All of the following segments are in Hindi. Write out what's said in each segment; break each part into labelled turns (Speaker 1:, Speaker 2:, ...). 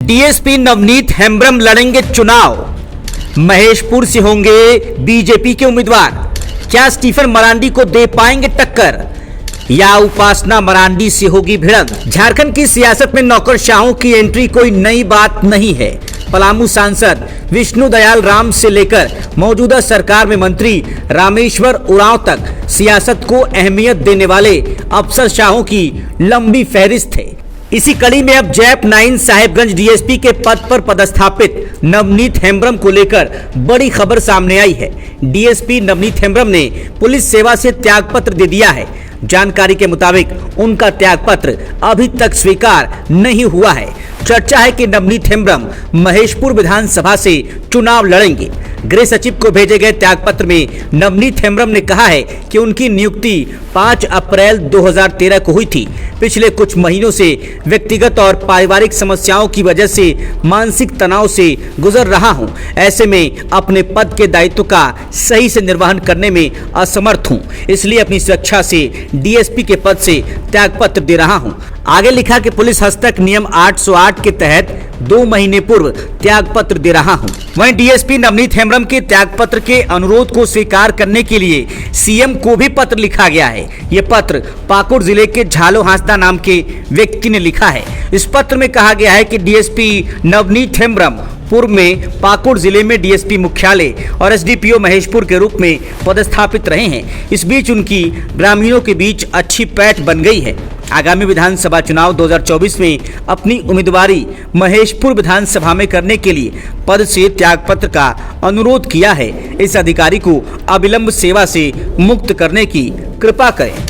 Speaker 1: डीएसपी नवनीत हेम्ब्रम लड़ेंगे चुनाव। महेशपुर से होंगे बीजेपी के उम्मीदवार। क्या स्टीफन मरांडी को दे पाएंगे टक्कर या उपासना मरांडी से होगी भिड़ंत? झारखंड की सियासत में नौकरशाहों की एंट्री कोई नई बात नहीं है। पलामू सांसद विष्णु दयाल राम से लेकर मौजूदा सरकार में मंत्री रामेश्वर उरांव तक सियासत को अहमियत देने वाले अफसरशाहों की लंबी फहरिस्त है। इसी कड़ी में अब जैप 9 साहेबगंज डीएसपी के पद पर पदस्थापित नवनीत हेम्ब्रम को लेकर बड़ी खबर सामने आई है। डीएसपी नवनीत हेम्ब्रम ने पुलिस सेवा से त्यागपत्र दे दिया है। जानकारी के मुताबिक उनका त्यागपत्र अभी तक स्वीकार नहीं हुआ है। चर्चा है कि नवनीत हेम्ब्रम महेशपुर विधानसभा से चुनाव लड़ेंगे। गृह सचिव को भेजे गए त्यागपत्र में नवनीत हेम्ब्रम ने कहा है कि उनकी नियुक्ति 5 अप्रैल 2013 को हुई थी। पिछले कुछ महीनों से व्यक्तिगत और पारिवारिक समस्याओं की वजह से मानसिक तनाव से गुजर रहा हूं। ऐसे में अपने पद के दायित्व का सही से निर्वहन करने में असमर्थ हूं, इसलिए अपनी स्वेच्छा से डीएसपी के पद से त्यागपत्र दे रहा हूं। आगे लिखा कि पुलिस हस्तक नियम 808 के तहत 2 महीने पूर्व त्यागपत्र दे रहा हूं। वहीं डीएसपी नवनीत हेम्ब्रम के त्यागपत्र के अनुरोध को स्वीकार करने के लिए सीएम को भी पत्र लिखा गया है। यह पत्र पाकुड़ जिले के झालो हांसदा नाम के व्यक्ति ने लिखा है। इस पत्र में कहा गया है कि डीएसपी नवनीत हेम्ब्रम पूर्व में पाकुड़ जिले में डीएसपी मुख्यालय और एसडीपीओ महेशपुर के रूप में पदस्थापित रहे हैं। इस बीच उनकी ग्रामीणों के बीच अच्छी पैठ बन गई है। आगामी विधानसभा चुनाव 2024 में अपनी उम्मीदवारी महेशपुर विधानसभा में करने के लिए पद से त्यागपत्र का अनुरोध किया है। इस अधिकारी को अविलंब सेवा से मुक्त करने की कृपा करें।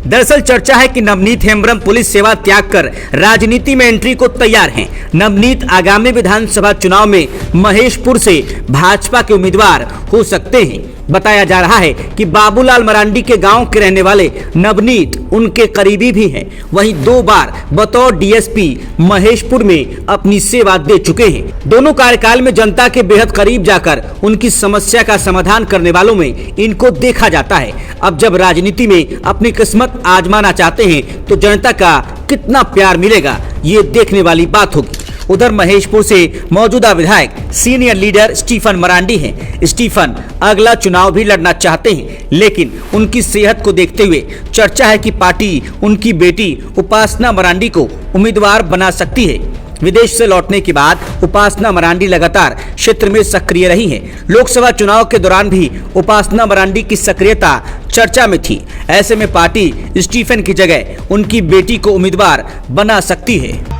Speaker 1: दरअसल चर्चा है कि नवनीत हेम्ब्रम पुलिस सेवा त्याग कर राजनीति में एंट्री को तैयार हैं। नवनीत आगामी विधानसभा चुनाव में महेशपुर से भाजपा के उम्मीदवार हो सकते हैं। बताया जा रहा है कि बाबूलाल मरांडी के गांव के रहने वाले नवनीत उनके करीबी भी हैं। वहीं 2 बार बतौर डीएसपी महेशपुर में अपनी सेवा दे चुके हैं। दोनों कार्यकाल में जनता के बेहद करीब जाकर उनकी समस्या का समाधान करने वालों में इनको देखा जाता है। अब जब राजनीति में अपनी किस्मत आजमाना चाहते हैं तो जनता का कितना प्यार मिलेगा, ये देखने वाली बात होगी। उधर महेशपुर से मौजूदा विधायक सीनियर लीडर स्टीफन मरांडी हैं। स्टीफन अगला चुनाव भी लड़ना चाहते हैं, लेकिन उनकी सेहत को देखते हुए चर्चा है कि पार्टी उनकी बेटी उपासना मरांडी को उम्मीदवार बना सकती है। विदेश से लौटने के बाद उपासना मरांडी लगातार क्षेत्र में सक्रिय रही हैं। लोकसभा चुनाव के दौरान भी उपासना मरांडी की सक्रियता चर्चा में थी। ऐसे में पार्टी स्टीफन की जगह उनकी बेटी को उम्मीदवार बना सकती है।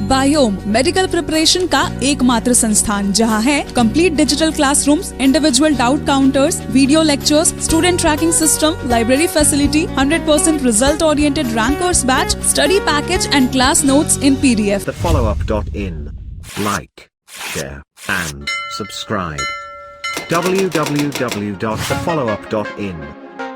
Speaker 2: बायोम मेडिकल प्रिपरेशन का एकमात्र संस्थान, जहां है complete digital classrooms, individual doubt counters, video lectures, student tracking system, library facility, 100% result oriented rankers batch, study package and class notes in PDF.
Speaker 3: TheFollowUp.in. Like, share and subscribe. www.thefollowup.in